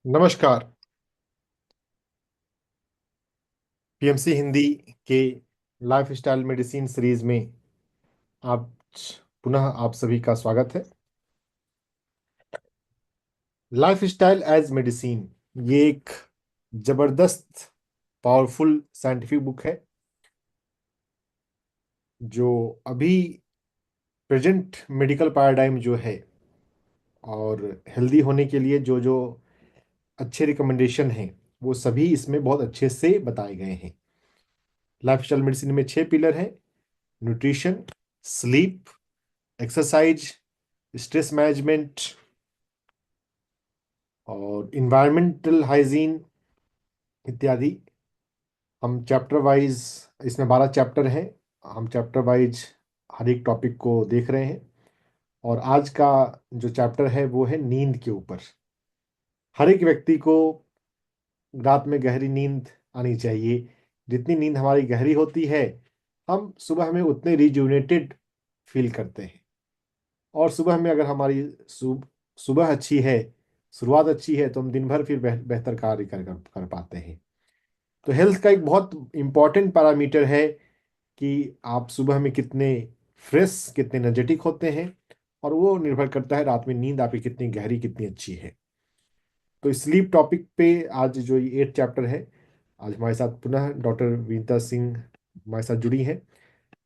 नमस्कार। पीएमसी हिंदी के life style medicine series में आप पुनः आप सभी का स्वागत है। लाइफ स्टाइल एज मेडिसिन ये एक जबरदस्त पावरफुल साइंटिफिक बुक है जो अभी प्रेजेंट मेडिकल पैराडाइम जो है और हेल्दी होने के लिए जो जो अच्छे रिकमेंडेशन हैं वो सभी इसमें बहुत अच्छे से बताए गए हैं। लाइफ स्टाइल मेडिसिन में 6 पिलर हैं: nutrition, sleep, exercise, stress management और इन्वायरमेंटल हाइजीन इत्यादि। हम चैप्टर वाइज, इसमें 12 चैप्टर हैं, हम चैप्टर वाइज हर एक टॉपिक को देख रहे हैं। और आज का जो चैप्टर है वो है नींद के ऊपर। हर एक व्यक्ति को रात में गहरी नींद आनी चाहिए। जितनी नींद हमारी गहरी होती है हम सुबह में उतने रिजुविनेटेड फील करते हैं। और सुबह में अगर हमारी सुबह अच्छी है, शुरुआत अच्छी है, तो हम दिन भर फिर बेहतर कार्य कर पाते हैं। तो हेल्थ का एक बहुत इम्पॉर्टेंट पैरामीटर है कि आप सुबह में कितने फ्रेश, कितने एनर्जेटिक होते हैं, और वो निर्भर करता है रात में नींद आपकी कितनी गहरी, कितनी अच्छी है। तो स्लीप टॉपिक पे आज जो ये 8 चैप्टर है, आज हमारे साथ पुनः डॉक्टर विनीता सिंह हमारे साथ जुड़ी हैं।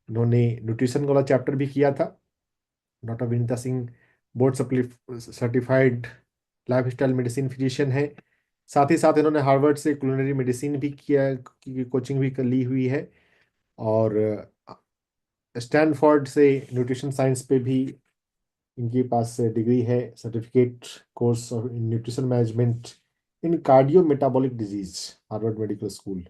इन्होंने न्यूट्रिशन वाला चैप्टर भी किया था। Doctor Vinita Singh board certified life style medicine physician है। साथ ही साथ इन्होंने हार्वर्ड से कुलिनरी मेडिसिन भी किया की कोचिंग भी ली हुई है। और स्टैनफोर्ड से न्यूट्रिशन साइंस पे भी इनके पास डिग्री है, certificate course of nutrition management in cardio metabolic disease, Harvard medical school.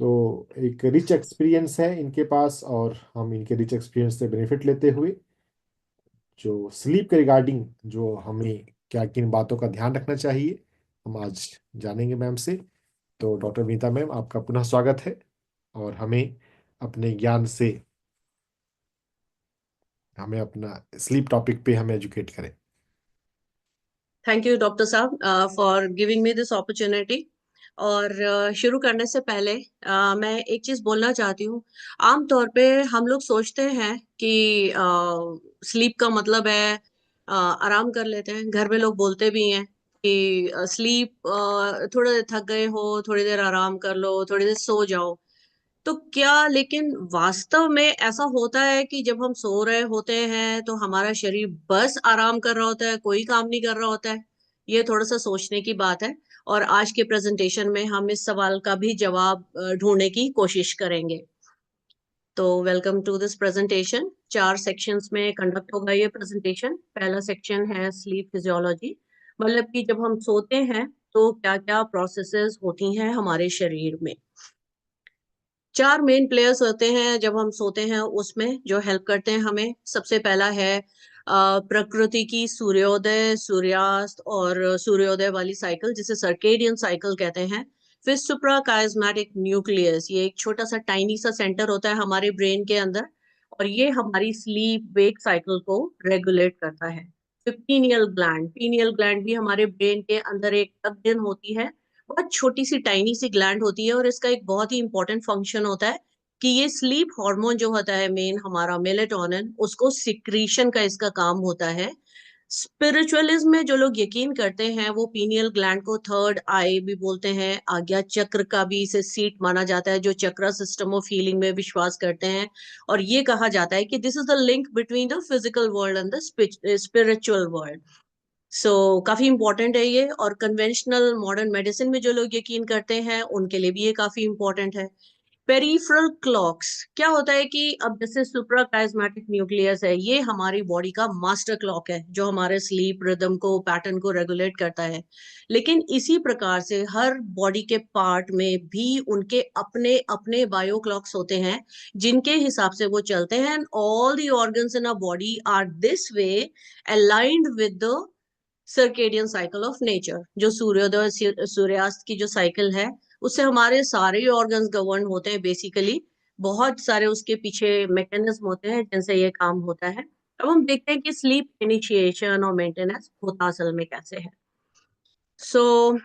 तो एक रिच एक्सपीरियंस है इनके पास, और हम इनके रिच एक्सपीरियंस से बेनिफिट लेते हुए जो स्लीप के रिगार्डिंग जो हमें क्या किन बातों का ध्यान रखना चाहिए हम आज जानेंगे मैम से। तो डॉक्टर मीता मैम, आपका पुनः स्वागत है, और अपने ज्ञान से हमें अपना स्लीप टॉपिक पे हमें एजुकेट करें। थैंक यू डॉक्टर साहब for giving me this opportunity. और शुरू करने से पहले मैं एक चीज बोलना चाहती हूँ। आमतौर पे हम लोग सोचते हैं कि स्लीप का मतलब है आराम कर लेते हैं। घर में लोग बोलते भी हैं कि स्लीप, थोड़ा देर थक गए हो, थोड़ी देर आराम कर लो, थोड़ी देर सो जाओ। तो क्या लेकिन वास्तव में ऐसा होता है कि जब हम सो रहे होते हैं तो हमारा शरीर बस आराम कर रहा होता है, कोई काम नहीं कर रहा होता है? ये थोड़ा सा सोचने की बात है। और आज के प्रेजेंटेशन में हम इस सवाल का भी जवाब ढूंढने की कोशिश करेंगे। तो welcome to this presentation. 4 sections में कंडक्ट होगा ये प्रेजेंटेशन। पहला सेक्शन है स्लीप फिजियोलॉजी, मतलब कि जब हम सोते हैं तो क्या क्या प्रोसेसेस होती हैं हमारे शरीर में। 4 मेन प्लेयर्स होते हैं जब हम सोते हैं, उसमें जो हेल्प करते हैं हमें। सबसे पहला है प्रकृति की सूर्योदय, सूर्यास्त और सूर्योदय वाली साइकिल, जिसे सर्केडियन साइकिल कहते हैं। फिर सुप्रा काइस्मेटिक न्यूक्लियस, ये एक छोटा सा टाइनी सा सेंटर होता है हमारे ब्रेन के अंदर, और ये हमारी स्लीप वेक साइकिल को रेगुलेट करता है। फिर पीनियल ग्लैंड भी हमारे ब्रेन के अंदर एक टक्ड इन होती है। बहुत छोटी सी टाइनी सी ग्लैंड होती है, और इसका एक बहुत ही इंपॉर्टेंट फंक्शन होता है कि ये स्लीप हार्मोन जो होता है मेन हमारा मेलेटोनिन, उसको सिक्रीशन का इसका काम होता है। स्पिरिचुअलिज्म में जो लोग यकीन करते हैं वो पीनियल ग्लैंड को थर्ड आई भी बोलते हैं। आज्ञा चक्र का भी इसे सीट माना जाता है, जो चक्रा सिस्टम ऑफ फीलिंग में विश्वास करते हैं। और ये कहा जाता है कि this is the link between the physical world and the spiritual world. काफी इंपॉर्टेंट है ये। और कन्वेंशनल मॉडर्न मेडिसिन में जो लोग यकीन करते हैं उनके लिए भी ये काफी इंपॉर्टेंट है। पेरिफेरल क्लॉक्स क्या होता है कि अब जैसे सुप्रा काइस्मेटिक न्यूक्लियस है, ये हमारी बॉडी का मास्टर क्लॉक है जो हमारे स्लीप रिदम को, पैटर्न को रेगुलेट करता है। लेकिन इसी प्रकार से हर बॉडी के पार्ट में भी उनके अपने अपने बायो क्लॉक्स होते हैं जिनके हिसाब से वो चलते हैं। All the organs in a body are this way aligned with the circadian cycle of nature. जो सूर्योदय और सूर्यास्त की जो साइकिल है, उससे हमारे सारे ऑर्गन्स गवर्न होते हैं बेसिकली। बहुत सारे उसके पीछे मैकेनिज्म होते हैं जिनसे ये काम होता है। अब हम देखते हैं कि स्लीप इनिशिएशन और मेंटेनेंस होता असल में कैसे है। सो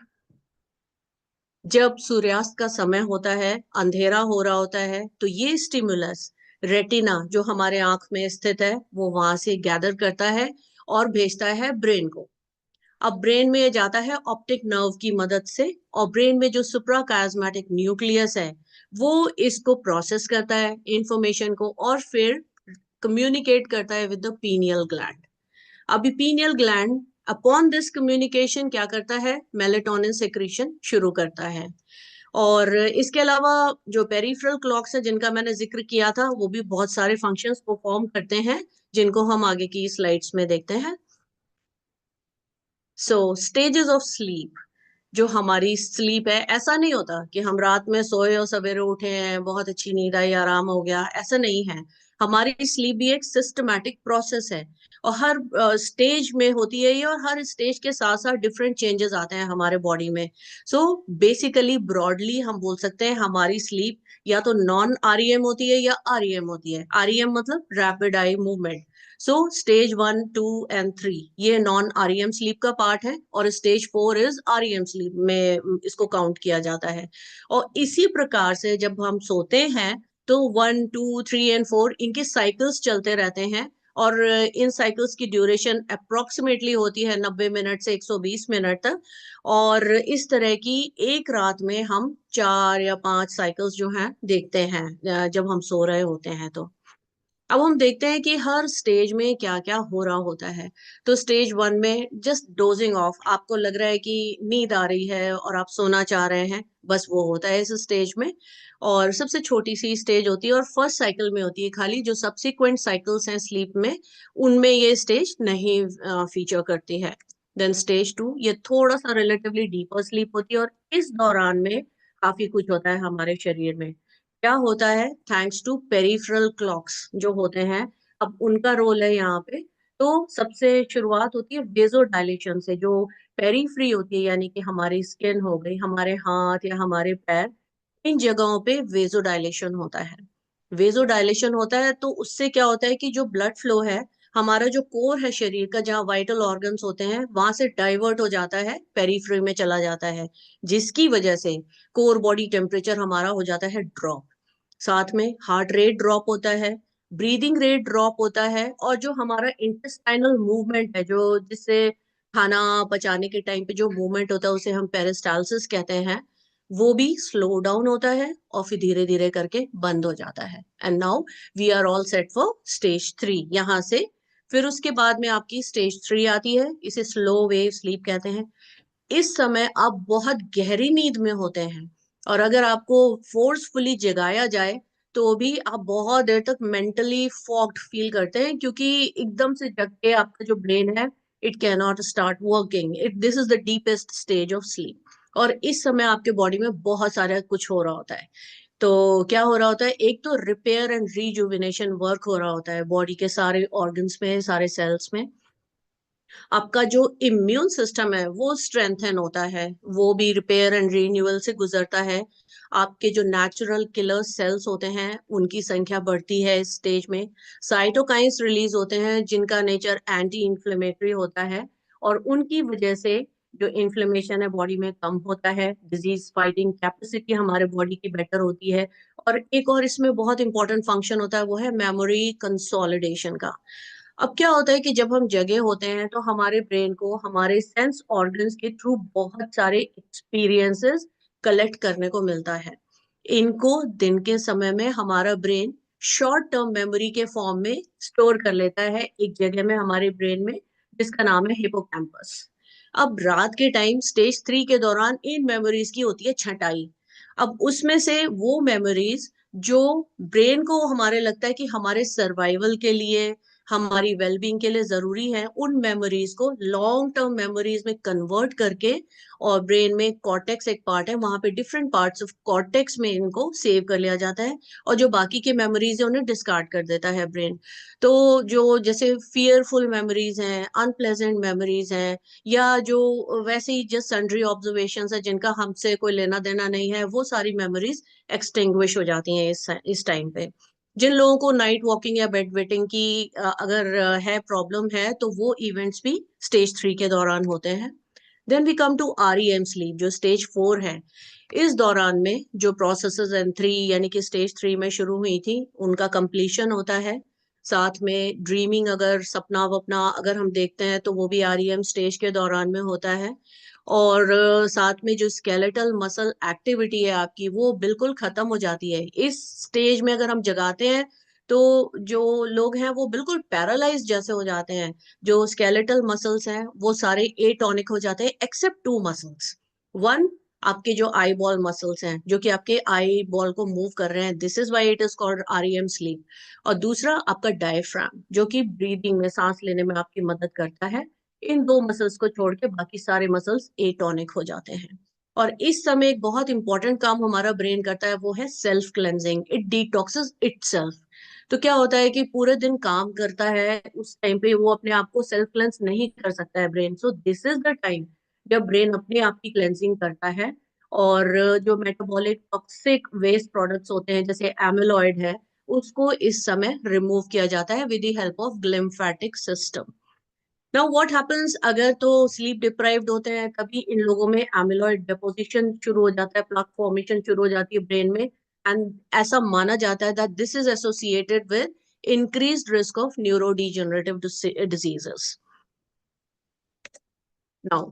जब सूर्यास्त का समय होता है, अंधेरा हो रहा होता है, तो ये स्टिमुलस रेटिना जो हमारे आंख में स्थित है वो वहां से गैदर करता है और भेजता है ब्रेन को। अब ब्रेन में ये जाता है ऑप्टिक नर्व की मदद से, और ब्रेन में जो सुप्राकास्मेटिक न्यूक्लियस है वो इसको प्रोसेस करता है इंफॉर्मेशन को, और फिर कम्युनिकेट करता है विद द पीनियल ग्लैंड। अभी pineal gland upon this communication क्या करता है, मेलेटोनिन सेक्रीशन शुरू करता है। और इसके अलावा जो पेरिफेरल क्लॉक्स है जिनका मैंने जिक्र किया था, वो भी बहुत सारे फंक्शंस परफॉर्म करते हैं, जिनको हम आगे की स्लाइड्स में देखते हैं। सो स्टेजेस ऑफ स्लीप, जो हमारी स्लीप है, ऐसा नहीं होता कि हम रात में सोए और सवेरे उठे हैं, बहुत अच्छी नींद आई, आराम हो गया, ऐसा नहीं है। हमारी स्लीप भी एक सिस्टमैटिक प्रोसेस है, और हर स्टेज में होती है ये, और हर स्टेज के साथ साथ डिफरेंट चेंजेस आते हैं हमारे बॉडी में। सो बेसिकली ब्रॉडली हम बोल सकते हैं हमारी स्लीप या तो नॉन आरईएम होती है या आरईएम होती है। आरईएम मतलब rapid eye movement. So stage 1, 2 and 3 ये नॉन आरईएम स्लीप का पार्ट है, और स्टेज 4 इज आरईएम स्लीप में इसको काउंट किया जाता है। और इसी प्रकार से जब हम सोते हैं तो 1, 2, 3 एंड 4 इनके साइकिल्स चलते रहते हैं, और इन साइकिल्स की ड्यूरेशन अप्रोक्सीमेटली होती है 90 मिनट से 120 मिनट तक। और इस तरह की एक रात में हम 4 या 5 साइकिल्स जो हैं देखते हैं जब हम सो रहे होते हैं। तो अब हम देखते हैं कि हर स्टेज में क्या क्या हो रहा होता है। तो स्टेज 1 में जस्ट डोजिंग ऑफ, आपको लग रहा है कि नींद आ रही है और आप सोना चाह रहे हैं, बस वो होता है इस स्टेज में। और सबसे छोटी सी स्टेज होती है और फर्स्ट साइकिल में होती है खाली, जो सब्सिक्वेंट साइकिल्स हैं स्लीप में उनमें ये स्टेज नहीं फीचर करती है। देन स्टेज 2 ये थोड़ा सा रिलेटिवली डीपर स्लीप होती है, और इस दौरान में काफी कुछ होता है हमारे शरीर में। क्या होता है, थैंक्स टू पेरिफेरल क्लॉक्स जो होते हैं, अब उनका रोल है यहाँ पे। तो सबसे शुरुआत होती है वेजो डायलेशन से, जो पेरीफ्री होती है, यानी कि हमारी स्किन हो गई, हमारे हाथ या हमारे पैर, इन जगहों पे वेजो डायलेशन होता है। वेजो डायलेशन होता है तो उससे क्या होता है कि जो ब्लड फ्लो है, हमारा जो कोर है शरीर का, जहाँ वाइटल ऑर्गन्स होते हैं, वहां से डाइवर्ट हो जाता है, पेरीफ्री में चला जाता है, जिसकी वजह से कोर बॉडी टेम्परेचर हमारा हो जाता है ड्रॉप। साथ में हार्ट रेट ड्रॉप होता है, ब्रीदिंग रेट ड्रॉप होता है, और जो हमारा इंटेस्टाइनल मूवमेंट है, जो जिससे खाना पचाने के टाइम पे जो मूवमेंट होता है उसे हम पेरिस्टालसिस कहते हैं, वो भी स्लो डाउन होता है और फिर धीरे धीरे करके बंद हो जाता है। And now we are all set for stage 3 यहाँ से। फिर उसके बाद में आपकी स्टेज 3 आती है, इसे स्लो वेव स्लीप कहते हैं। इस समय आप बहुत गहरी नींद में होते हैं, और अगर आपको फोर्सफुली जगाया जाए तो भी आप बहुत देर तक मेंटली फॉग्ड फील करते हैं, क्योंकि एकदम से जग के आपका जो ब्रेन है, it can not start working. It this is the deepest stage of sleep, और इस समय आपके बॉडी में बहुत सारा कुछ हो रहा होता है। तो क्या हो रहा होता है, एक तो रिपेयर एंड रीजुविनेशन वर्क हो रहा होता है बॉडी के सारे ऑर्गन्स में, सारे सेल्स में। आपका जो इम्यून सिस्टम है वो स्ट्रेंथन होता है, वो भी रिपेयर एंड रीन्यूअल से गुजरता है। आपके जो नेचुरल किलर सेल्स होते हैं उनकी संख्या बढ़ती है इस स्टेज में। साइटोकाइंस रिलीज होते हैं जिनका नेचर एंटी इंफ्लेमेटरी होता है, और उनकी वजह से जो इन्फ्लेमेशन है बॉडी में कम होता है, डिजीज फाइटिंग कैपेसिटी हमारे बॉडी की बेटर होती है। और एक और इसमें बहुत इंपॉर्टेंट फंक्शन होता है, वो है मेमोरी कंसोलिडेशन का। अब क्या होता है कि जब हम जगे होते हैं तो हमारे ब्रेन को हमारे सेंस ऑर्गन्स के थ्रू बहुत सारे एक्सपीरियंसेस कलेक्ट करने को मिलता है। इनको दिन के समय में हमारा ब्रेन शॉर्ट टर्म मेमोरी के फॉर्म में स्टोर कर लेता है एक जगह में हमारे ब्रेन में, जिसका नाम है हिपोकैम्पस। अब रात के टाइम स्टेज 3 के दौरान इन मेमोरीज की होती है छटाई। अब उसमें से वो मेमोरीज जो ब्रेन को हमारे लगता है कि हमारे सर्वाइवल के लिए, हमारी वेलबींग के लिए जरूरी है, उन मेमोरीज को लॉन्ग टर्म मेमोरीज में कन्वर्ट करके, और ब्रेन में कॉर्टेक्स एक पार्ट है, वहां पे डिफरेंट पार्ट्स ऑफ कॉर्टेक्स में इनको सेव कर लिया जाता है, और जो बाकी के मेमोरीज है उन्हें डिस्कार्ड कर देता है ब्रेन। तो जो जैसे फियरफुल मेमोरीज हैं, अनप्लेजेंट मेमोरीज हैं, या जो वैसे ही जस्ट सन्ड्री ऑब्जर्वेशंस है जिनका हमसे कोई लेना देना नहीं है, वो सारी मेमोरीज एक्सटिंग्विश हो जाती हैं इस टाइम पे। जिन लोगों को नाइट वॉकिंग या बेड वेटिंग की अगर है प्रॉब्लम है, तो वो इवेंट्स भी स्टेज 3 के दौरान होते हैं। Then we come to REM sleep जो स्टेज 4 है। इस दौरान में जो प्रोसेसेस N3 यानी कि स्टेज 3 में शुरू हुई थी उनका कंप्लीशन होता है। साथ में ड्रीमिंग, अगर सपना वपना अगर हम देखते हैं तो वो भी REM स्टेज के दौरान में होता है। और साथ में जो स्केलेटल मसल एक्टिविटी है आपकी वो बिल्कुल खत्म हो जाती है इस स्टेज में। अगर हम जगाते हैं तो जो लोग हैं वो बिल्कुल पैरालाइज जैसे हो जाते हैं। जो स्केलेटल मसल्स हैं वो सारे एटॉनिक हो जाते हैं एक्सेप्ट टू मसल्स। वन, आपके जो आई बॉल मसल्स हैं जो कि आपके आई बॉल को मूव कर रहे हैं, this is why it is called REM sleep. और दूसरा आपका डायफ्राम जो कि ब्रीदिंग में, सांस लेने में आपकी मदद करता है। इन दो मसल्स को छोड़ के बाकी सारे मसल्स एटॉनिक हो जाते हैं। और इस समय एक बहुत इंपॉर्टेंट काम हमारा ब्रेन करता है वो है self cleansing, it detoxes itself. तो क्या होता है कि पूरे दिन काम करता है उस टाइम पे वो अपने आप को सेल्फ क्लेंस नहीं कर सकता है brain, so this is the time जब ब्रेन अपने आप की क्लेंजिंग करता है। और जो मेटाबॉलिक टॉक्सिक वेस्ट प्रोडक्ट्स होते हैं जैसे एमिलॉइड है उसको इस समय रिमूव किया जाता है with the help of glymphatic system. Now what happens अगर तो स्लीप डिप्राइव्ड होते हैं तभी इन लोगों में एमिलॉइड डिपोजिशन शुरू हो जाता है, प्लाक फॉर्मेशन शुरू हो जाती है ब्रेन में। एंड ऐसा माना जाता है that this is associated with increased risk of neurodegenerative diseases. Now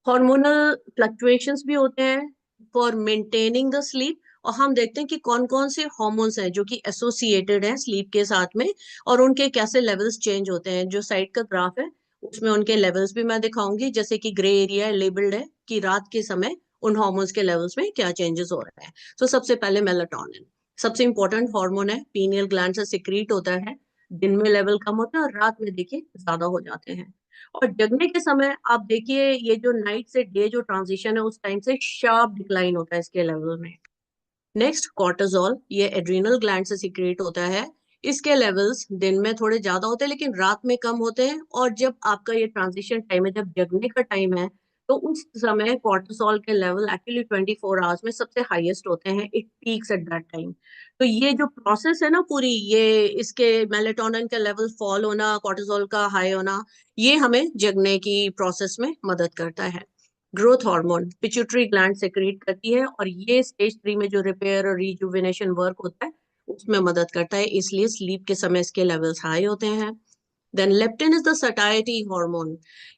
hormonal fluctuations भी होते हैं फॉर मेंटेनिंग द स्लीप। और हम देखते हैं कि कौन कौन से हॉर्मोन्स हैं जो कि एसोसिएटेड हैं स्लीप के साथ में और उनके कैसे लेवल्स चेंज होते हैं। जो साइड का ग्राफ है उसमें उनके लेवल्स भी मैं दिखाऊंगी, जैसे कि ग्रे एरिया लेबल्ड है कि रात के समय उन हॉर्मोन्स के लेवल्स में क्या चेंजेस हो रहे हैं। तो सबसे पहले मेलाटोनिन सबसे इंपॉर्टेंट हार्मोन है, पीनियल ग्लैंड से सिक्रीट होता है। दिन में लेवल कम होता है और रात में देखिए ज्यादा हो जाते हैं। और जगने के समय आप देखिए ये जो नाइट से डे जो ट्रांजिशन है उस टाइम से शार्प डिक्लाइन होता है इसके लेवल में। नेक्स्ट कॉर्टिसोल, ये एड्रिनल ग्लैंड से सिक्रिएट होता है। इसके लेवल्स दिन में थोड़े ज्यादा होते हैं लेकिन रात में कम होते हैं। और जब आपका ये ट्रांजिशन टाइम है, जब जगने का टाइम है, तो उस समय कॉर्टिसोल के लेवल एक्चुअली 24 आवर्स में सबसे हाईएस्ट होते हैं, it peaks at that time. तो ये जो प्रोसेस है ना पूरी, ये इसके मेलेटोनिन का लेवल फॉल होना, कॉर्टिसोल का हाई होना, ये हमें जगने की प्रोसेस में मदद करता है। Growth hormone pituitary gland secrete करती है और ये स्टेज 3 में जो रिपेयर और रिजुविनेशन वर्क होता है उसमें मदद करता है, इसलिए स्लीप के समय इसके लेवल्स हाई होते हैं। Then leptin is the satiety hormone.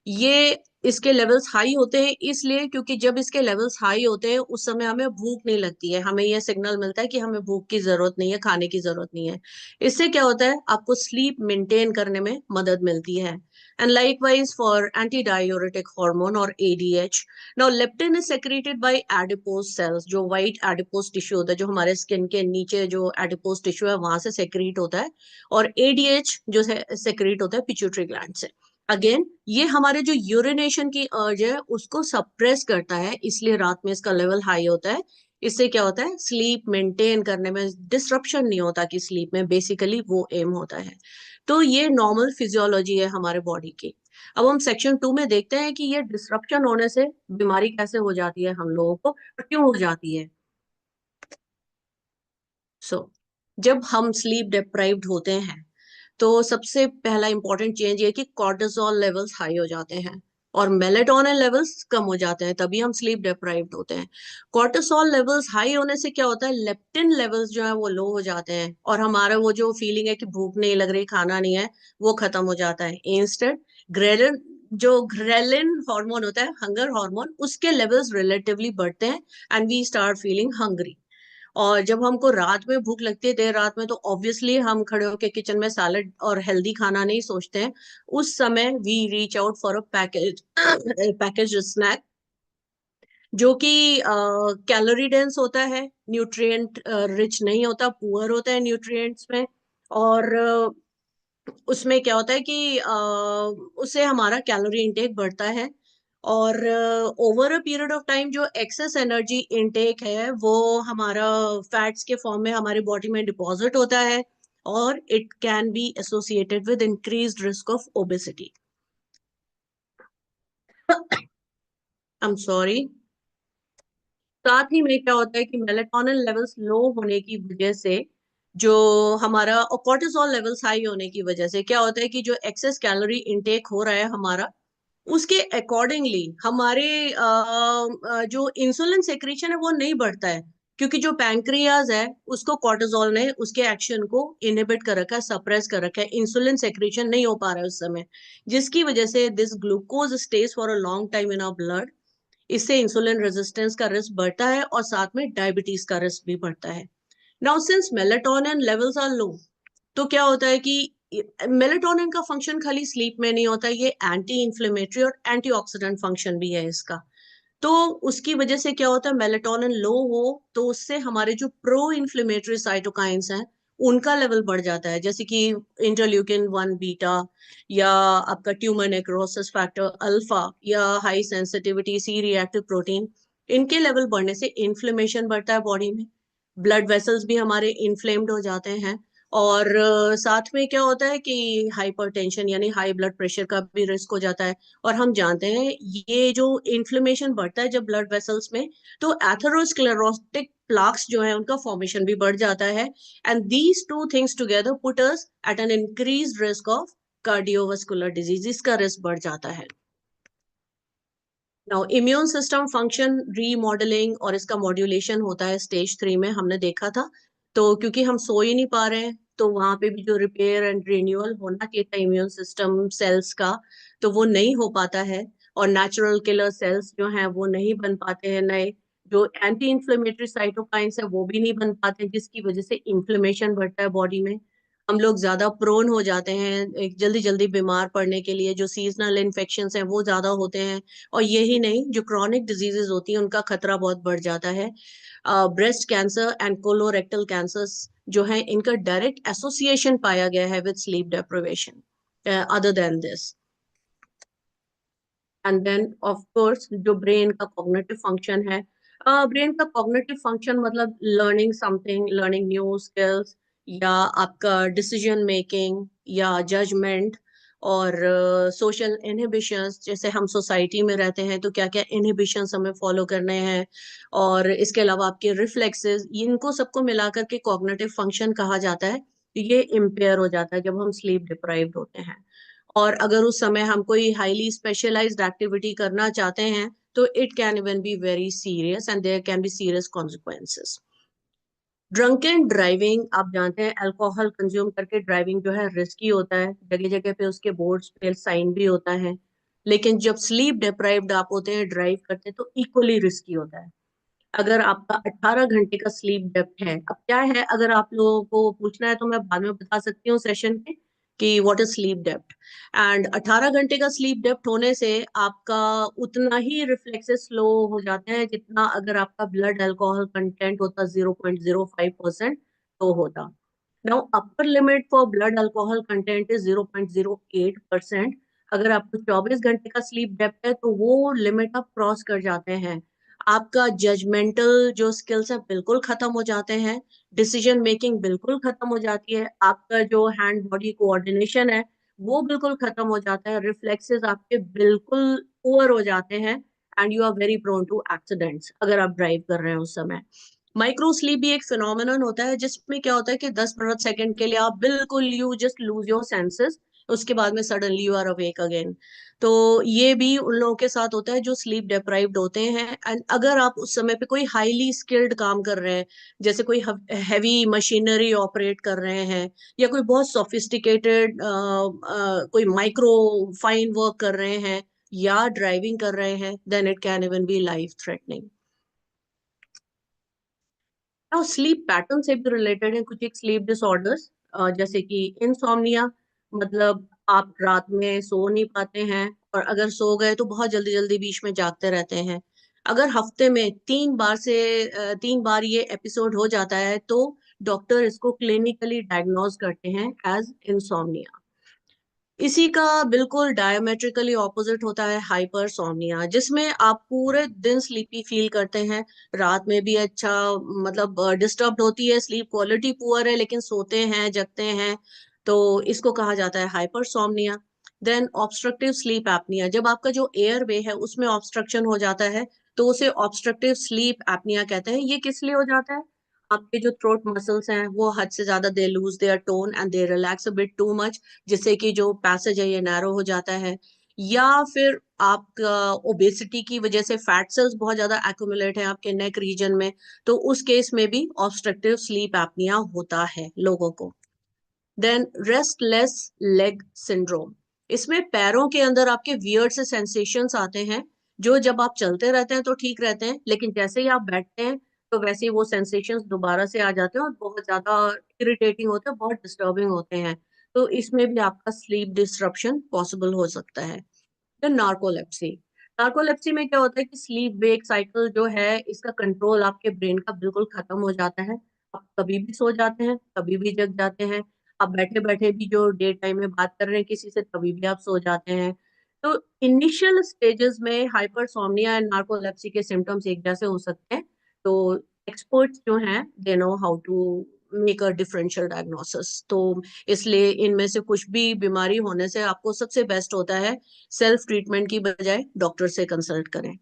ये इसके लेवल्स हाई होते हैं इसलिए क्योंकि जब इसके लेवल्स हाई होते हैं उस समय हमें भूख नहीं लगती है, हमें यह सिग्नल मिलता है कि हमें भूख की जरूरत नहीं है, खाने की जरूरत नहीं है। इससे क्या होता है, आपको स्लीप मेंटेन करने में मदद मिलती है। And likewise for anti diuretic hormone और ADH। Now leptin is secreted by adipose cells, जो व्हाइट एडिपोज टिश्यू होता है, जो हमारे स्किन के नीचे जो एडिपोज टिश्यू है वहां से सेक्रेट होता है। और ADH जो सेक्रेट होता है पिट्यूटरी ग्लैंड से। अगेन ये हमारे जो यूरिनेशन की अर्ज है उसको सप्रेस करता है, इसलिए रात में इसका लेवल हाई होता है। इससे क्या होता है, स्लीप मेंटेन करने में डिसरप्शन नहीं होता कि स्लीप में, बेसिकली वो एम होता है। तो ये नॉर्मल फिजियोलॉजी है हमारे बॉडी की। अब हम सेक्शन 2 में देखते हैं कि ये डिसरप्शन होने से बीमारी कैसे हो जाती है हम लोगों को और क्यों हो जाती है। सो जब हम स्लीप डिप्राइव्ड होते हैं तो सबसे पहला इंपॉर्टेंट चेंज ये है कि कॉर्टिसोल लेवल्स हाई हो जाते हैं और मेलेटोनिन लेवल्स कम हो जाते हैं, तभी हम स्लीप डिप्राइव्ड होते हैं। कॉर्टिसोल लेवल्स हाई होने से क्या होता है, लेप्टिन लेवल्स जो है वो लो हो जाते हैं और हमारा वो जो फीलिंग है कि भूख नहीं लग रही, खाना नहीं है, वो खत्म हो जाता है। इंस्टेड ग्रेलिन, जो ग्रेलिन हार्मोन होता है, हंगर हार्मोन, उसके लेवल्स रिलेटिवली बढ़ते हैं and we start feeling hungry. और जब हमको रात में भूख लगती है देर रात में तो ऑब्वियसली हम खड़े होकर किचन में सैलड और हेल्दी खाना नहीं सोचते हैं। उस समय we reach out for a package package snack जो कि कैलोरी डेंस होता है, न्यूट्रिएंट रिच नहीं होता, पुअर होता है न्यूट्रिएंट्स में। और उसमें क्या होता है कि उससे हमारा कैलोरी इंटेक बढ़ता है। और over a period of time जो एक्सेस एनर्जी इनटेक है वो हमारा फैट्स के फॉर्म में हमारी बॉडी में डिपॉजिट होता है और it can be associated with increased risk of obesity. I am sorry. साथ ही में क्या होता है कि मेलेटोनिन लेवल्स लो होने की वजह से जो हमारा, और कॉर्टिसोल लेवल्स हाई होने की वजह से क्या होता है कि जो एक्सेस कैलोरी इनटेक हो रहा है हमारा उसके अकॉर्डिंगली हमारे जो इंसुलिन सेक्रेशन है वो नहीं बढ़ता है, क्योंकि जो पैंक्रियाज है उसको कॉर्टिसोल ने उसके एक्शन को इनहिबिट कर रखा है, सप्रेस कर रखा है, इंसुलिन सेक्रेशन नहीं हो पा रहा है उस समय, जिसकी वजह से this glucose stage for a long time in our blood. इससे इंसुलिन रेजिस्टेंस का रिस्क बढ़ता है और साथ में डायबिटीज का रिस्क भी बढ़ता है। Now since melatonin levels are low, तो क्या होता है कि मेलेटोनिन का फंक्शन खाली स्लीप में नहीं होता, ये एंटी इंफ्लेमेटरी और एंटीऑक्सीडेंट फंक्शन भी है इसका। तो उसकी वजह से क्या होता है, मेलेटोनिन लो हो तो उससे हमारे जो प्रो इन्फ्लेमेटरी साइटोकाइंस हैं उनका लेवल बढ़ जाता है, जैसे कि इंटरल्यूकिन 1 बीटा, या आपका ट्यूमर नेक्रोसिस फैक्टर अल्फा, या high sensitivity C reactive protein. इनके लेवल बढ़ने से इन्फ्लेमेशन बढ़ता है बॉडी में, ब्लड वेसल्स भी हमारे इन्फ्लेम्ड हो जाते हैं, और साथ में क्या होता है कि हाइपरटेंशन यानी हाई ब्लड प्रेशर का भी रिस्क हो जाता है। और हम जानते हैं ये जो इन्फ्लेमेशन बढ़ता है जब ब्लड वेसल्स में, तो एथेरोस्क्लेरोटिक प्लाक्स जो है उनका फॉर्मेशन भी बढ़ जाता है, and these two things together put us at an increase risk of cardiovascular disease का रिस्क बढ़ जाता है। Now immune system function remodelling और इसका मॉड्यूलेशन होता है स्टेज 3 में, हमने देखा था। तो क्योंकि हम सो ही नहीं पा रहे हैं, तो वहां पे भी जो रिपेयर एंड रिन्यूअल होना चाहिए था इम्यून सिस्टम सेल्स का, तो वो नहीं हो पाता है, और नेचुरल किलर सेल्स जो हैं वो नहीं बन पाते हैं नए, जो एंटी इंफ्लेमेटरी साइटोकाइंस है वो भी नहीं बन पाते, जिसकी वजह से इन्फ्लेमेशन बढ़ता है बॉडी में। हम लोग ज्यादा प्रोन हो जाते हैं एक जल्दी जल्दी बीमार पड़ने के लिए, जो सीजनल इन्फेक्शंस हैं वो ज्यादा होते हैं, और यही नहीं, जो क्रॉनिक डिजीजेस होती हैं उनका खतरा बहुत बढ़ जाता है। Breast cancer and colorectal cancers जो है, इनका डायरेक्ट एसोसिएशन पाया गया है with sleep deprivation. Other than this, and then of course जो ब्रेन का कॉग्निटिव फंक्शन है, ब्रेन का कॉग्निटिव फंक्शन मतलब learning something, learning new skills, या आपका डिसीजन मेकिंग या जजमेंट, और सोशल इनहिबिशंस, जैसे हम सोसाइटी में रहते हैं तो क्या क्या इनहिबिशंस हमें फॉलो करने हैं, और इसके अलावा आपके रिफ्लेक्सेस, इनको सबको मिलाकर के कॉग्निटिव फंक्शन कहा जाता है। ये इम्पेयर हो जाता है जब हम स्लीप डिप्राइव्ड होते हैं, और अगर उस समय हम कोई हाईली स्पेशलाइज्ड एक्टिविटी करना चाहते हैं तो it can even be very serious and there can be serious consequences. Drunken driving, आप जानते हैं अल्कोहल कंज्यूम करके ड्राइविंग जो है रिस्की होता है, जगह जगह पे उसके बोर्ड्स पे साइन भी होता है, लेकिन जब स्लीप डिप्राइव्ड आप होते हैं ड्राइव करते हैं तो इक्वली रिस्की होता है। अगर आपका 18 घंटे का स्लीप डेप्थ है, अब क्या है, अगर आप लोगों को पूछना है तो मैं बाद में बता सकती हूँ सेशन में कि what is sleep depth. And 18 घंटे का स्लीप डेप्थ होने से आपका उतना ही रिफ्लेक्सेस स्लो हो जाते हैं जितना अगर आपका ब्लड अल्कोहल कंटेंट होता 0.05% तो होता। Now upper limit for blood alcohol content is 0.08%। अगर आपको 24 घंटे का स्लीप डेप्थ है तो वो लिमिट आप क्रॉस कर जाते हैं, आपका जजमेंटल जो स्किल्स है बिल्कुल खत्म हो जाते हैं, डिसीजन मेकिंग बिल्कुल खत्म हो जाती है, आपका जो हैंड बॉडी कोऑर्डिनेशन है वो बिल्कुल खत्म हो जाता है, रिफ्लेक्सेस आपके बिल्कुल पुअर हो जाते हैं, and you are very prone to accidents अगर आप ड्राइव कर रहे हैं उस समय। माइक्रो स्लीप भी एक फिनोमेनन होता है जिसमें क्या होता है कि 10 सेकंड के लिए आप बिल्कुल you just lose your senses, उसके बाद में suddenly you are awake again. तो ये भी उन लोगों के साथ होता है जो स्लीप डिप्राइव्ड होते हैं, एंड अगर आप उस समय पे कोई हाईली स्किल्ड काम कर रहे हैं, जैसे कोई हैवी मशीनरी ऑपरेट कर रहे हैं, या कोई बहुत सोफिस्टिकेटेड कोई माइक्रो फाइन वर्क कर रहे हैं, या ड्राइविंग कर रहे हैं, then it can even be life threatening. और स्लीप पैटर्न से भी रिलेटेड है कुछ एक स्लीप डिसऑर्डर्स, जैसे कि इंसोम्निया, मतलब आप रात में सो नहीं पाते हैं, और अगर सो गए तो बहुत जल्दी जल्दी बीच में जागते रहते हैं। अगर हफ्ते में 3 बार ये एपिसोड हो जाता है तो डॉक्टर इसको क्लिनिकली डायग्नोज करते हैं एज इंसोम्निया। इसी का बिल्कुल डायमेट्रिकली ऑपोजिट होता है हाइपरसोमनिया, जिसमें आप पूरे दिन स्लीपी फील करते हैं, रात में भी अच्छा, मतलब डिस्टर्ब होती है, स्लीप क्वालिटी पुअर है, लेकिन सोते हैं जगते हैं, तो इसको कहा जाता है hypersomnia. Then obstructive sleep apnoea, जब आपका जो एयर वे है उसमें ऑब्स्ट्रक्शन हो जाता है तो उसे ऑब्स्ट्रक्टिव स्लीप एपनिया कहते हैं। ये किस लिए हो जाता है, आपके जो थ्रोट मसल्स हैं वो हद से ज्यादा they lose their tone and they relax a bit too much, जिससे कि जो पैसेज है ये नैरो हो जाता है, या फिर आपका ओबेसिटी की वजह से फैट सेल्स बहुत ज्यादा एक्यूमुलेट है आपके नेक रीजन में, तो उस केस में भी ऑब्स्ट्रक्टिव स्लीप एपनिया होता है लोगों को। देन रेस्टलेस लेग सिंड्रोम, इसमें पैरों के अंदर आपके वियर्ड से सेंसेशंस आते हैं, जो जब आप चलते रहते हैं तो ठीक रहते हैं, लेकिन जैसे ही आप बैठते हैं तो वैसे ही वो सेंसेशंस दोबारा से आ जाते हैं और बहुत ज्यादा इरिटेटिंग होते हैं, बहुत डिस्टर्बिंग होते हैं। तो इसमें भी आपका स्लीप डिस्ट्रप्शन पॉसिबल हो सकता है। फिर नार्कोलेप्सी, नार्कोलेप्सी में क्या होता है कि स्लीप वेक साइकिल जो है इसका कंट्रोल आपके ब्रेन का बिल्कुल खत्म हो जाता है। आप कभी भी सो जाते हैं, कभी भी जग जाते हैं। आप बैठे बैठे भी जो डे टाइम में बात कर रहे हैं किसी से, तभी भी आप सो जाते हैं। तो इनिशियल स्टेजेस में हाइपरसोम्निया एंड नार्कोलेप्सी के सिम्टम्स एक जैसे हो सकते हैं। तो एक्सपर्ट्स जो हैं they know how to make a differential diagnosis. तो इसलिए इनमें से कुछ भी बीमारी होने से आपको सबसे बेस्ट होता है सेल्फ ट्रीटमेंट की बजाय डॉक्टर से कंसल्ट करें।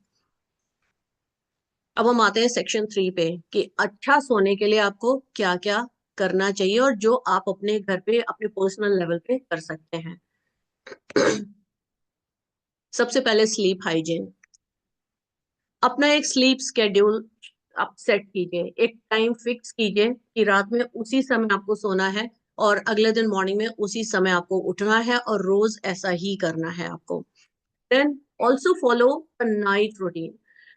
अब हम आते हैं सेक्शन 3 पे कि अच्छा सोने के लिए आपको क्या क्या करना चाहिए और जो आप अपने घर पे अपने पर्सनल लेवल पे कर सकते हैं। सबसे पहले स्लीप हाइजीन, अपना एक स्लीप स्केड्यूल आप सेट कीजिए, एक टाइम फिक्स कीजिए कि रात में उसी समय आपको सोना है और अगले दिन मॉर्निंग में उसी समय आपको उठना है, और रोज ऐसा ही करना है आपको। Then also follow a night routine,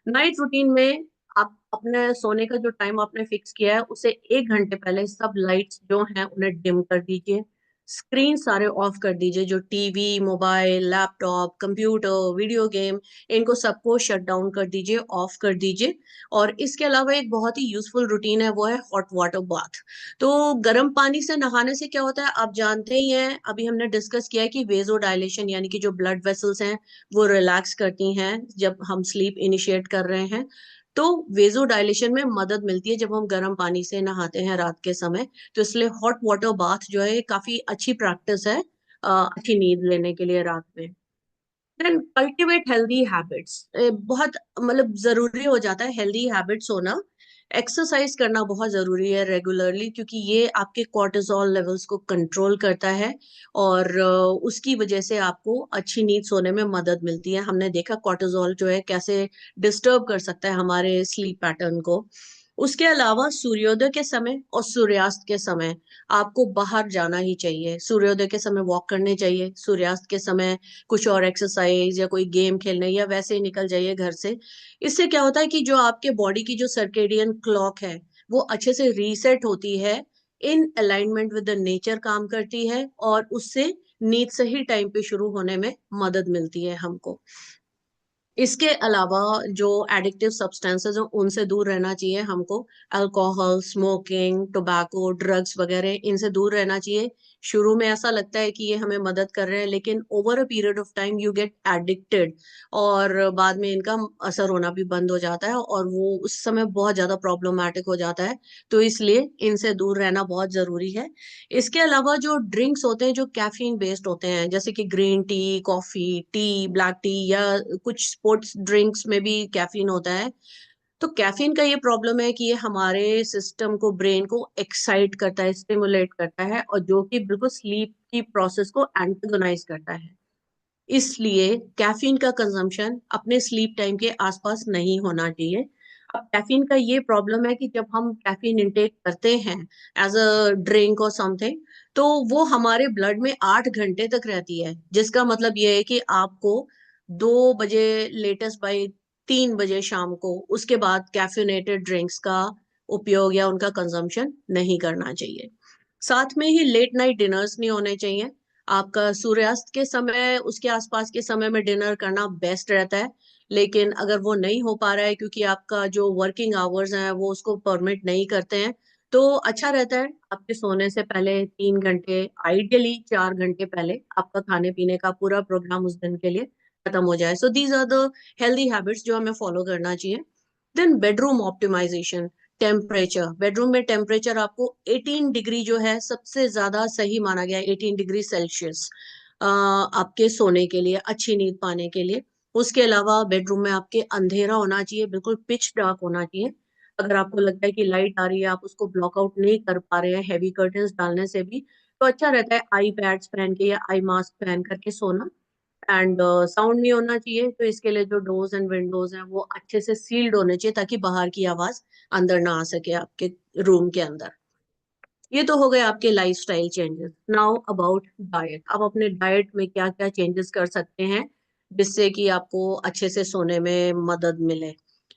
night routine में आप अपने सोने का जो टाइम आपने फिक्स किया है उसे 1 घंटे पहले सब लाइट्स जो हैं उन्हें डिम कर दीजिए, स्क्रीन सारे ऑफ कर दीजिए, जो TV, mobile, laptop, computer, video game, इनको सबको शट डाउन कर दीजिए, ऑफ कर दीजिए। और इसके अलावा एक बहुत ही यूजफुल रूटीन है, वो है हॉट वाटर बाथ। तो गर्म पानी से नहाने से क्या होता है आप जानते ही हैं, अभी हमने डिस्कस किया है कि वेजो डायलेशन यानी कि जो ब्लड वेसल्स हैं वो रिलैक्स करती हैं जब हम स्लीप इनिशिएट कर रहे हैं। तो वेजो डायलेशन में मदद मिलती है जब हम गर्म पानी से नहाते हैं रात के समय। तो इसलिए हॉट वाटर बाथ जो है काफी अच्छी प्रैक्टिस है अच्छी नींद लेने के लिए रात में। देन कल्टिवेट हेल्दी हैबिट्स, बहुत मतलब जरूरी हो जाता है हेल्दी हैबिट्स होना। एक्सरसाइज करना बहुत जरूरी है रेगुलरली, क्योंकि ये आपके कॉर्टिसोल लेवल्स को कंट्रोल करता है और उसकी वजह से आपको अच्छी नींद सोने में मदद मिलती है। हमने देखा कॉर्टिसोल जो है कैसे डिस्टर्ब कर सकता है हमारे स्लीप पैटर्न को। उसके अलावा सूर्योदय के समय और सूर्यास्त के समय आपको बाहर जाना ही चाहिए। सूर्योदय के समय वॉक करने चाहिए, सूर्यास्त के समय कुछ और एक्सरसाइज या कोई गेम खेलने, या वैसे ही निकल जाइए घर से। इससे क्या होता है कि जो आपके बॉडी की जो सर्केडियन क्लॉक है वो अच्छे से रीसेट होती है, in alignment with the nature काम करती है, और उससे नींद सही टाइम पे शुरू होने में मदद मिलती है हमको। इसके अलावा जो एडिक्टिव सब्सटेंसेस हैं उनसे दूर रहना चाहिए हमको। अल्कोहल, स्मोकिंग, टोबैको, ड्रग्स वगैरह इनसे दूर रहना चाहिए। शुरू में ऐसा लगता है कि ये हमें मदद कर रहे हैं, लेकिन over a period of time you get addicted, और बाद में इनका असर होना भी बंद हो जाता है और वो उस समय बहुत ज्यादा प्रॉब्लमैटिक हो जाता है। तो इसलिए इनसे दूर रहना बहुत जरूरी है। इसके अलावा जो ड्रिंक्स होते हैं जो कैफीन बेस्ड होते हैं, जैसे कि green tea, coffee, T, black T, या कुछ स्पोर्ट्स ड्रिंक्स में भी कैफीन होता है। तो कैफीन का ये प्रॉब्लम है कि ये हमारे सिस्टम को, ब्रेन को एक्साइट करता है, स्टिमुलेट करता है, और जो कि बिल्कुल स्लीप की प्रोसेस को एंटागोनाइज करता है। इसलिए कैफीन का कंजम्पशन अपने स्लीप टाइम के आसपास नहीं होना चाहिए। अब कैफीन का ये प्रॉब्लम है कि जब हम कैफीन इंटेक करते हैं एज अ ड्रिंक और समथिंग, तो वो हमारे ब्लड में 8 घंटे तक रहती है, जिसका मतलब ये है कि आपको 2 बजे लेटेस्ट बाई 3 बजे शाम को उसके बाद कैफिनेटेड ड्रिंक्स का उपयोग या उनका कंजम्पशन नहीं करना चाहिए। साथ में ही लेट नाइट डिनर्स नहीं होने चाहिए। आपका सूर्यास्त के समय उसके आसपास के समय में डिनर करना बेस्ट रहता है, लेकिन अगर वो नहीं हो पा रहा है क्योंकि आपका जो वर्किंग आवर्स हैं वो उसको परमिट नहीं करते हैं, तो अच्छा रहता है आपके सोने से पहले 3 घंटे, आइडियली 4 घंटे पहले आपका खाने पीने का पूरा प्रोग्राम उस दिन के लिए खत्म हो जाए। So these are the healthy habits जो हमें फॉलो करना चाहिए। Then bedroom optimisation, temperature, bedroom में टेम्परेचर आपको 18 डिग्री जो है सबसे ज्यादा सही माना गया है, 18 डिग्री सेल्सियस आपके सोने के लिए, अच्छी नींद पाने के लिए। उसके अलावा बेडरूम में आपके अंधेरा होना चाहिए, बिल्कुल पिच डार्क होना चाहिए। अगर आपको लगता है कि लाइट आ रही है, आप उसको ब्लॉकआउट नहीं कर पा रहे हैं हैवी कर्टन्स डालने से भी, तो अच्छा रहता है आई पैड्स पहन के या आई मास्क पहन करके सोना, एंड साउंड नहीं होना चाहिए, तो इसके लिए जो डोर्स एंड विंडोज हैं वो अच्छे से सील्ड होने चाहिए ताकि बाहर की आवाज अंदर ना आ सके आपके रूम के अंदर। ये तो हो गए आपके lifestyle changes. Now about diet. आप अपने डाइट में क्या क्या चेंजेस कर सकते हैं जिससे कि आपको अच्छे से सोने में मदद मिले।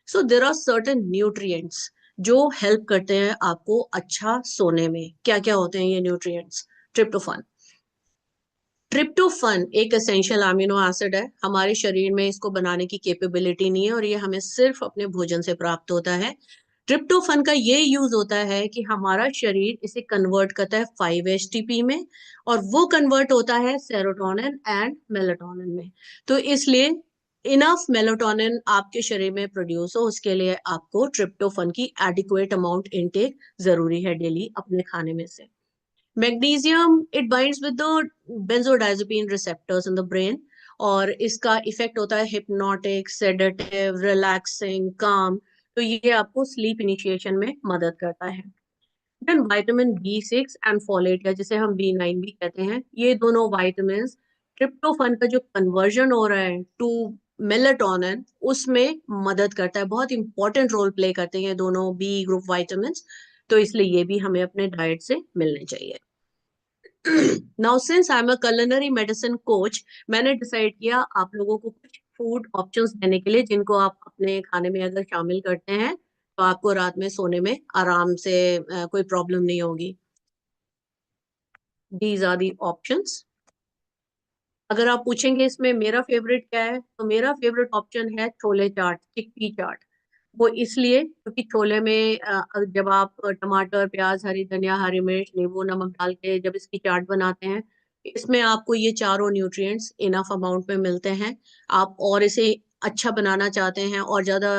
सो देर आर सर्टेन न्यूट्रिएंट्स जो हेल्प करते हैं आपको अच्छा सोने में। क्या क्या होते हैं ये न्यूट्रिएंट्स? ट्रिप्टोफान। ट्रिप्टोफन एक एसेंशियल अमीनो एसिड है। हमारे शरीर में इसको बनाने की कैपेबिलिटी नहीं है और ये हमें सिर्फ अपने भोजन से प्राप्त होता है। ट्रिप्टोफन का ये यूज होता है कि हमारा शरीर इसे कन्वर्ट करता है 5-HTP में, और वो कन्वर्ट होता है सेरोटोनिन एंड मेलाटोनिन में। तो इसलिए इनफ मेलाटोनिन आपके शरीर में प्रोड्यूस हो उसके लिए आपको ट्रिप्टोफन की एडिक्वेट अमाउंट इनटेक जरूरी है डेली अपने खाने में से। Magnesium, it binds with the benzodiazepine receptors in the brain, और इसका इफेक्ट होता है हिप्नोटिक, सेडेटिव, रिलैक्सिंग, काम। तो ये आपको स्लीप इनिशिएशन में मदद करता है। Then vitamin B6 and folate, या जिसे हम B9 भी कहते हैं, ये दोनों वाइटामिन ट्रिप्टोफन का जो कन्वर्जन हो रहा है टू मेलेटोनिन उसमें मदद करता है। बहुत इंपॉर्टेंट रोल प्ले करते हैं ये दोनों बी ग्रुप वाइटामिन। तो इसलिए ये भी हमें अपने डाइट से मिलने चाहिए। Now since I am a culinary medicine coach, मैंने डिसाइड किया आप लोगों को कुछ फूड ऑप्शंस देने के लिए जिनको आप अपने खाने में अगर शामिल करते हैं तो आपको रात में सोने में आराम से कोई प्रॉब्लम नहीं होगी। These are the options. अगर आप पूछेंगे इसमें मेरा फेवरेट क्या है, तो मेरा फेवरेट ऑप्शन है छोले चाट, चिकपी चाट। वो इसलिए क्योंकि छोले में जब आप टमाटर, प्याज, हरी धनिया, हरी मिर्च, नींबू, नमक डाल के जब इसकी चाट बनाते हैं, इसमें आपको ये चारों न्यूट्रिएंट्स इनफ अमाउंट में मिलते हैं। आप और इसे अच्छा बनाना चाहते हैं और ज्यादा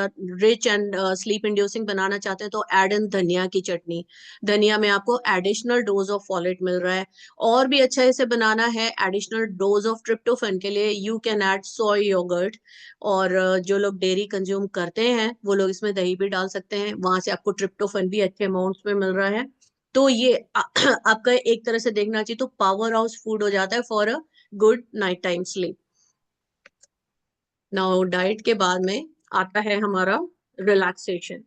रिच एंड स्लीप इंड्यूसिंग बनाना चाहते हैं तो ऐड इन धनिया की चटनी। धनिया में आपको एडिशनल डोज ऑफ फॉलेट मिल रहा है। और भी अच्छा इसे बनाना है एडिशनल डोज ऑफ ट्रिप्टोफन के लिए, you can add soy yoghurt. और जो लोग डेयरी कंज्यूम करते हैं वो लोग इसमें दही भी डाल सकते हैं, वहां से आपको ट्रिप्टोफन भी अच्छे अमाउंट्स में मिल रहा है। तो ये आपका एक तरह से देखना चाहिए तो पावर हाउस फूड हो जाता है for a good night time sleep. Now diet के बाद में आता है हमारा relaxation.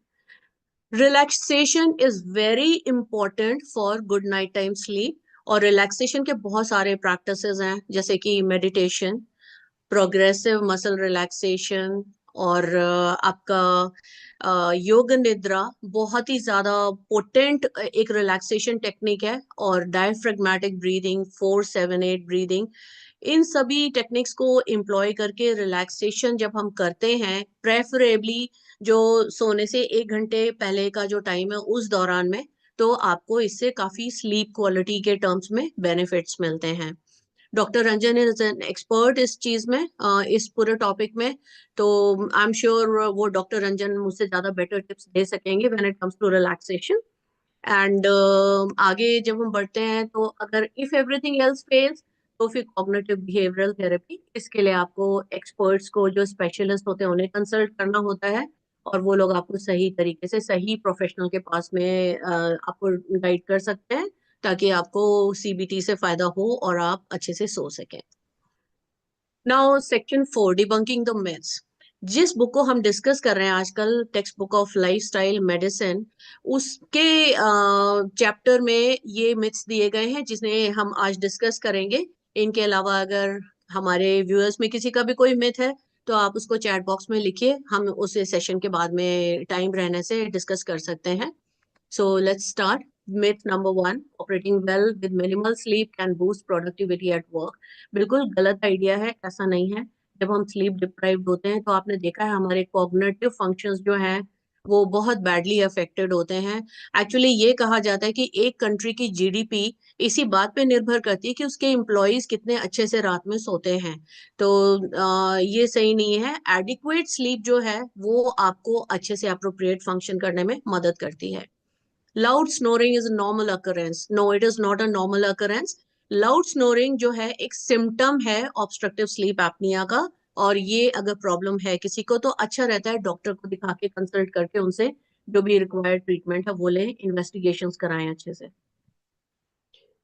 Relaxation is very important for good night time sleep. और रिलैक्सेशन के बहुत सारे प्रैक्टिसेस हैं जैसे कि मेडिटेशन, प्रोग्रेसिव मसल रिलैक्सेशन, और आपका योग निद्रा बहुत ही ज्यादा पोटेंट एक रिलैक्सेशन टेक्निक है। और डायफ्रेगमेटिक ब्रीदिंग, 4-7-8 ब्रीदिंग, इन सभी टेक्निक्स को एम्प्लॉय करके रिलैक्सेशन जब हम करते हैं, प्रेफरेबली जो सोने से 1 घंटे पहले का जो टाइम है उस दौरान में, तो आपको इससे काफी स्लीप क्वालिटी के टर्म्स में बेनिफिट्स मिलते हैं। Doctor Ranjan is an expert इस चीज में, इस पूरे टॉपिक में। तो आई एम श्योर वो डॉक्टर रंजन मुझसे ज्यादा बेटर टिप्स दे सकेंगे when it comes to relaxation. And आगे जब हम बढ़ते हैं तो अगर इफ एवरीथिंग एल्स फेल्स तो फिर कॉग्निटिव बिहेवियरल थेरेपी, इसके लिए आपको एक्सपर्ट्स को, जो स्पेशलिस्ट होते हैं, उन्हें कंसल्ट करना होता है। और वो लोग आपको सही तरीके से सही प्रोफेशनल के पास में आपको गाइड कर सकते हैं ताकि आपको सीबीटी से फायदा हो और आप अच्छे से सो सकें। Now section 4, debunking the myths. जिस बुक को हम डिस्कस कर रहे हैं आजकल, text book of lifestyle medicine, उसके चैप्टर में ये मिथ्स दिए गए हैं जिन्हें हम आज डिस्कस करेंगे। इनके अलावा अगर हमारे व्यूअर्स में किसी का भी कोई मिथ है तो आप उसको चैट बॉक्स में लिखिए, हम उसे सेशन के बाद में टाइम रहने से डिस्कस कर सकते हैं। So let's start. Myth number 1, operating well with minimal sleep can boost productivity at work. बिल्कुल गलत आइडिया है, ऐसा नहीं है। जब हम स्लीप डिप्राइव्ड होते हैं तो आपने देखा है हमारे कॉग्निटिव फंक्शंस जो हैं वो बहुत बैडली अफेक्टेड होते हैं। एक्चुअली ये कहा जाता है कि एक कंट्री की जीडीपी इसी बात पे निर्भर करती है कि उसके एम्प्लॉयज कितने अच्छे से रात में सोते हैं। तो ये सही नहीं है। एडिक्वेट स्लीप जो है वो आपको अच्छे से अप्रोप्रिएट फंक्शन करने में मदद करती है। Loud snoring is a normal occurrence. No, it is not a normal occurrence. Loud snoring जो है एक सिम्टम है ऑब्स्ट्रक्टिव स्लीप एपनिया का। और ये अगर प्रॉब्लम है किसी को तो अच्छा रहता है डॉक्टर को दिखा के कंसल्ट करके उनसे जो भी रिक्वायर्ड ट्रीटमेंट है वो लें, इन्वेस्टिगेशंस कराएं अच्छे से।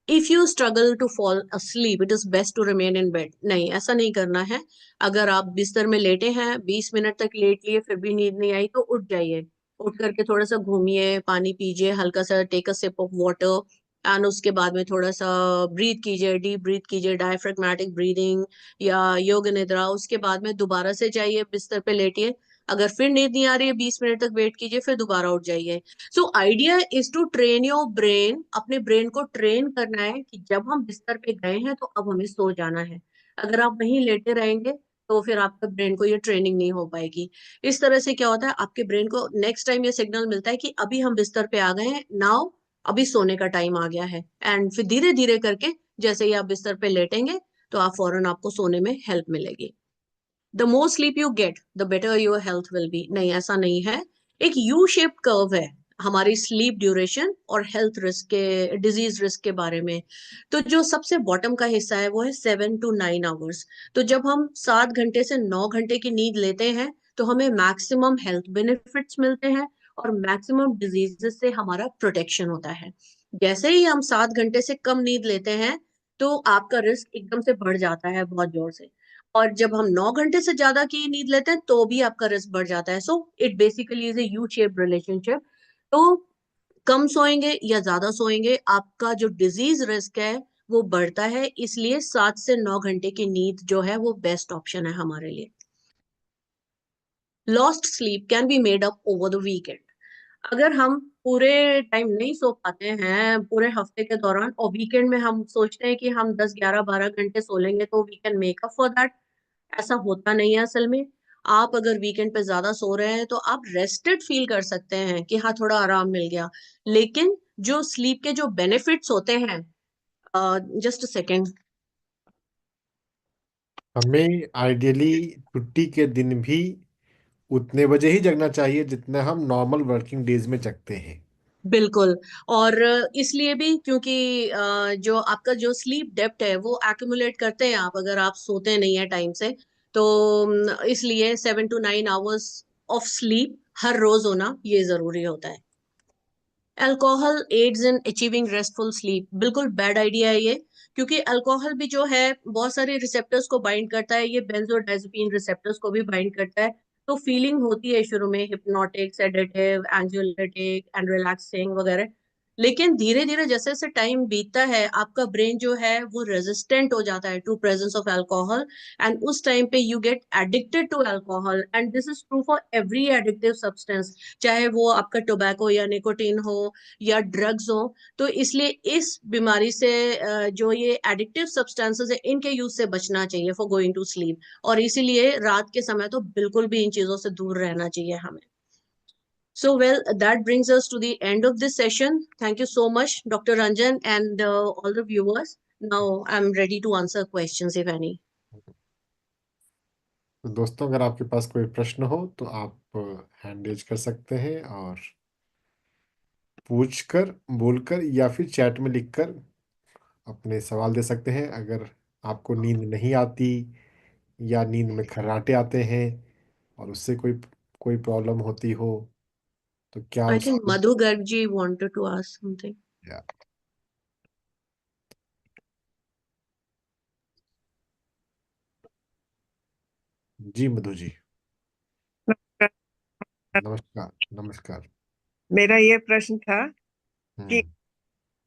If you struggle to fall asleep it is best to remain in bed. नहीं, ऐसा नहीं करना है। अगर आप बिस्तर में लेटे हैं, 20 मिनट तक लेट लिए फिर भी नींद नहीं आई, तो उठ जाइए। उठ करके थोड़ा सा घूमिए, पानी पीजिए, हल्का सा take a sip of water, and उसके बाद में थोड़ा सा ब्रीथ कीजिए, डीप ब्रीथ कीजिए, डायफ्रेगमेटिक ब्रीदिंग या योग निद्रा। उसके बाद में दोबारा से जाइए, बिस्तर पे लेटिए। अगर फिर नींद नहीं आ रही है, 20 मिनट तक वेट कीजिए, फिर दोबारा उठ जाइए। So idea is to train your brain. अपने ब्रेन को ट्रेन करना है कि जब हम बिस्तर पे गए हैं तो अब हमें सो जाना है। अगर आप वहीं लेटे रहेंगे तो फिर आपके ब्रेन को ये ट्रेनिंग नहीं हो पाएगी। इस तरह से क्या होता है, आपके ब्रेन को नेक्स्ट टाइम ये सिग्नल मिलता है कि अभी हम बिस्तर पे आ गए हैं, नाउ अभी सोने का टाइम आ गया है। एंड फिर धीरे धीरे करके जैसे ही आप बिस्तर पे लेटेंगे तो आप फौरन आपको सोने में हेल्प मिलेगी। The more sleep you get the better your health will be. नहीं, ऐसा नहीं है। एक यू शेप कर्व है हमारी स्लीप ड्यूरेशन और हेल्थ रिस्क के, डिजीज रिस्क के बारे में। तो जो सबसे बॉटम का हिस्सा है वो है 7 to 9 आवर्स। तो जब हम 7 घंटे से 9 घंटे की नींद लेते हैं तो हमें मैक्सिमम हेल्थ बेनिफिट्स मिलते हैं और मैक्सिमम डिजीजेस से हमारा प्रोटेक्शन होता है। जैसे ही हम 7 घंटे से कम नींद लेते हैं तो आपका रिस्क एकदम से बढ़ जाता है बहुत जोर से। और जब हम 9 घंटे से ज्यादा की नींद लेते हैं तो भी आपका रिस्क बढ़ जाता है। So it basically is a U shape relationship. तो कम सोएंगे या ज्यादा सोएंगे, आपका जो डिजीज रिस्क है वो बढ़ता है। इसलिए 7 से 9 घंटे की नींद जो है वो बेस्ट ऑप्शन है हमारे लिए। Lost sleep can be made up over the weekend. अगर हम पूरे टाइम नहीं सो पाते हैं पूरे हफ्ते के दौरान, और वीकेंड में हम सोचते हैं कि हम 10 11 12 घंटे सो लेंगे तो we can make up for that, ऐसा होता नहीं है असल में। आप अगर वीकेंड पे ज्यादा सो रहे हैं तो आप रेस्टेड फील कर सकते हैं कि हाँ थोड़ा आराम मिल गया। लेकिन जो स्लीप के जो बेनिफिट्स होते हैं, जस्ट अ सेकेंड। हमें आइडियली छुट्टी के दिन भी उतने बजे ही जगना चाहिए जितना हम नॉर्मल वर्किंग डेज में जगते हैं। बिल्कुल। और इसलिए भी क्योंकि जो आपका जो स्लीप डेप्थ है वो एक्यूमुलेट करते हैं आप, अगर आप सोते नहीं है टाइम से। तो इसलिए 7 to 9 आवर्स ऑफ स्लीप हर रोज होना ये जरूरी होता है। Alcohol aids in achieving restful sleep, बिल्कुल बैड आइडिया है ये। क्योंकि अल्कोहल भी जो है बहुत सारे रिसेप्टर्स को बाइंड करता है, ये बेंजोडाइजेपिन रिसेप्टर्स को भी बाइंड करता है। तो फीलिंग होती है शुरू में हिप्नोटिक, सेडेटिव, एंग्योलिटिक एंड रिलैक्सिंग वगैरह। लेकिन धीरे धीरे जैसे जैसे टाइम बीतता है आपका ब्रेन जो है वो रेजिस्टेंट हो जाता है to presence of alcohol. And उस टाइम पे you get addicted to alcohol, and this is true for every addictive substance, चाहे वो आपका टोबैको या निकोटीन हो या ड्रग्स हो। तो इसलिए इस बीमारी से जो ये एडिक्टिव सब्सटेंसेस है इनके यूज से बचना चाहिए फॉर गोइंग टू स्लीप। और इसीलिए रात के समय तो बिल्कुल भी इन चीजों से दूर रहना चाहिए हमें। So, well, that brings us to the end of this session. Thank you so much, Dr. Ranjan, and all the viewers. Now, I'm ready to answer questions if any. तो दोस्तों, अगर आपके पास कोई प्रश्न हो तो आप हैंड रेज कर सकते हैं और पूछकर, बोलकर या फिर चैट में लिखकर अपने सवाल दे सकते हैं। अगर आपको नींद नहीं आती या नींद में खर्राटे आते हैं और उससे कोई कोई प्रॉब्लम होती हो तो क्या I think उसको। Madhu Gargji wanted to ask something. या, जी मधु जी। नमस्कार। नमस्कार। मेरा ये प्रश्न था कि हम्म।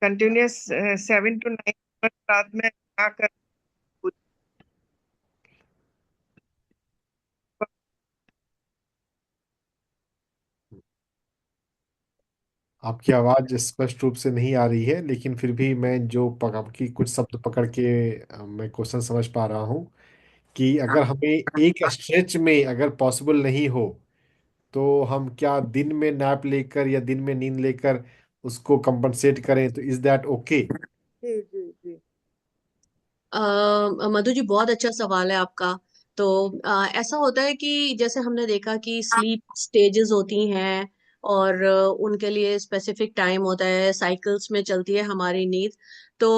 कंटिन्यूअस 7 to 9 रात में क्या कर। आपकी आवाज स्पष्ट रूप से नहीं आ रही है, लेकिन फिर भी मैं जो आपकी कुछ शब्द पकड़ के मैं क्वेश्चन समझ पा रहा हूँ कि अगर हमें एक स्ट्रेच में अगर पॉसिबल नहीं हो तो हम क्या दिन में नैप लेकर या दिन में नींद लेकर उसको कंपनसेट करें, तो इज दैट ओके? जी जी जी। मधु जी, बहुत अच्छा सवाल है आपका। तो ऐसा होता है कि जैसे हमने देखा कि स्लीप स्टेजेस होती हैं और उनके लिए स्पेसिफिक टाइम होता है, साइकिल्स में चलती है हमारी नींद। तो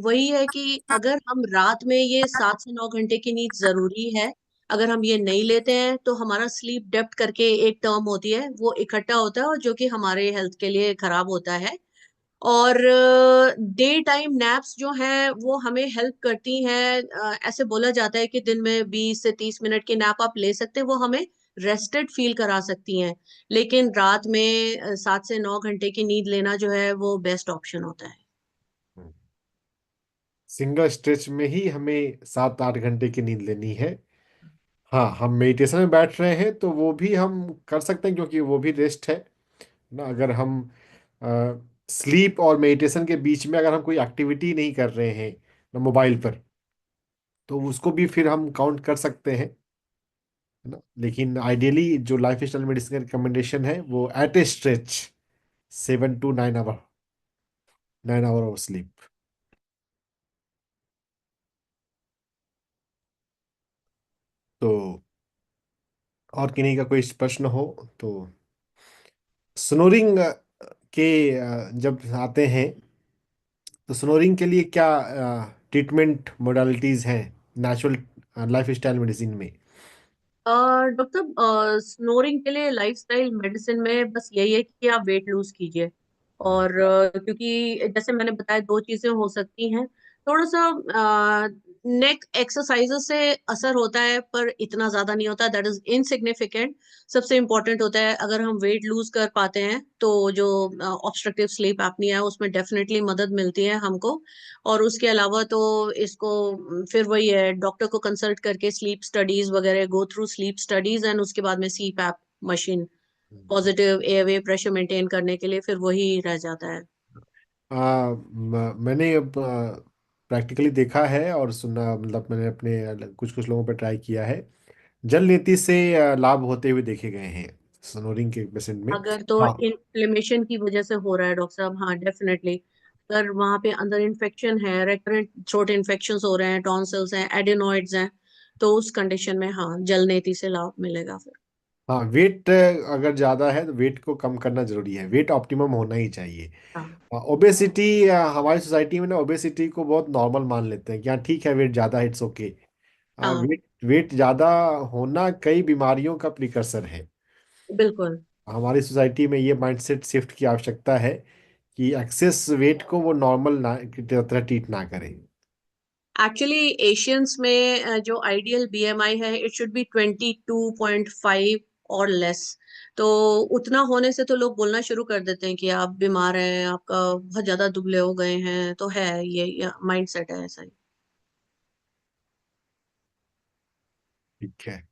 वही है कि अगर हम रात में ये 7 से 9 घंटे की नींद जरूरी है, अगर हम ये नहीं लेते हैं तो हमारा स्लीप डेप्थ करके एक टर्म होती है वो इकट्ठा होता है और जो कि हमारे हेल्थ के लिए खराब होता है। और डे टाइम नैप्स जो हैं वो हमें हेल्प करती हैं। ऐसे बोला जाता है कि दिन में 20 से 30 मिनट की नैप आप ले सकते हैं, वो हमें रेस्टेड फील करा सकती हैं। लेकिन रात में 7 से 9 घंटे की नींद लेना जो है वो बेस्ट ऑप्शन होता है। सिंगल स्ट्रेच में ही हमें 7-8 घंटे की नींद लेनी है। हाँ, हम मेडिटेशन में बैठ रहे हैं तो वो भी हम कर सकते हैं, क्योंकि वो भी रेस्ट है ना। अगर हम स्लीप और मेडिटेशन के बीच में अगर हम कोई एक्टिविटी नहीं कर रहे हैं ना मोबाइल पर, तो उसको भी फिर हम काउंट कर सकते हैं, है ना। लेकिन आइडियली जो लाइफ स्टाइल मेडिसिन का रिकमेंडेशन है वो at a stretch 7 to 9 hour, 9 hour of sleep. तो और किन्हीं का कोई प्रश्न हो तो। स्नोरिंग के जब आते हैं तो स्नोरिंग के लिए क्या ट्रीटमेंट मोडालिटीज हैं नेचुरल लाइफ स्टाइल मेडिसिन में? डॉक्टर, स्नोरिंग के लिए लाइफस्टाइल मेडिसिन में बस यही है कि आप वेट लूज कीजिए। और क्योंकि जैसे मैंने बताया, दो चीजें हो सकती हैं। थोड़ा सा नेक एक्सरसाइजेस से असर होता है, पर इतना ज्यादा नहीं होता, दैट इज इनसिग्निफिकेंट। सबसे इम्पोर्टेंट होता है अगर हम वेट लूज कर पाते हैं तो जो ऑब्स्ट्रक्टिव स्लीप एपनिया है उसमें डेफिनेटली मदद मिलती है हमको। और उसके अलावा तो इसको फिर वही है, डॉक्टर को कंसल्ट करके स्लीप स्टडीज वगैरह, go through sleep studies, and उसके बाद में CPAP machine, positive airway pressure maintain करने के लिए फिर वही रह जाता है। मैंने अब प्रैक्टिकली देखा है और सुना, मतलब मैंने अपने कुछ कुछ लोगों पर ट्राई किया है। जल नीति से लाभ होते हुए देखे गए हैं स्नोरिंग के पेशेंट में। अगर तो हाँ। इन्फ्लेमेशन की वजह से हो रहा है डॉक्टर साहब, हाँ डेफिनेटली। अगर वहां पे अंदर इन्फेक्शन है, रेकरेंट थ्रोट इन्फेक्शंस हो रहे हैं, टॉन्सिल्स हैं, एडिनॉइड्स हैं, तो उस कंडीशन में हाँ जल नेति से लाभ मिलेगा फिर। हाँ, वेट अगर ज़्यादा है तो वेट को कम करना जरूरी है, वेट ऑप्टिमम होना ही चाहिए। हाँ। ओबेसिटी, हमारी सोसाइटी में ना ओबेसिटी को बहुत नॉर्मल मान लेते हैं कि हाँ ठीक है, वेट ज़्यादा है, इट्स ओके। हाँ वेट वेट ज़्यादा होना कई बीमारियों का प्रिकर्सर है। बिल्कुल। हमारी सोसाइटी में ये माइंडसेट शिफ्ट की आवश्यकता है कि एक्सेस वेट को वो नॉर्मल ना की तरह ट्रीट ना करें। एक्चुअली एशियंस में जो आइडियल बीएमआई है, इट शुड बी 22.5 और लेस। तो उतना होने से तो लोग बोलना शुरू कर देते हैं कि आप बीमार हैं, आपका बहुत ज्यादा दुबले हो गए हैं, तो है ये माइंड सेट है ऐसा ही। ठीक है।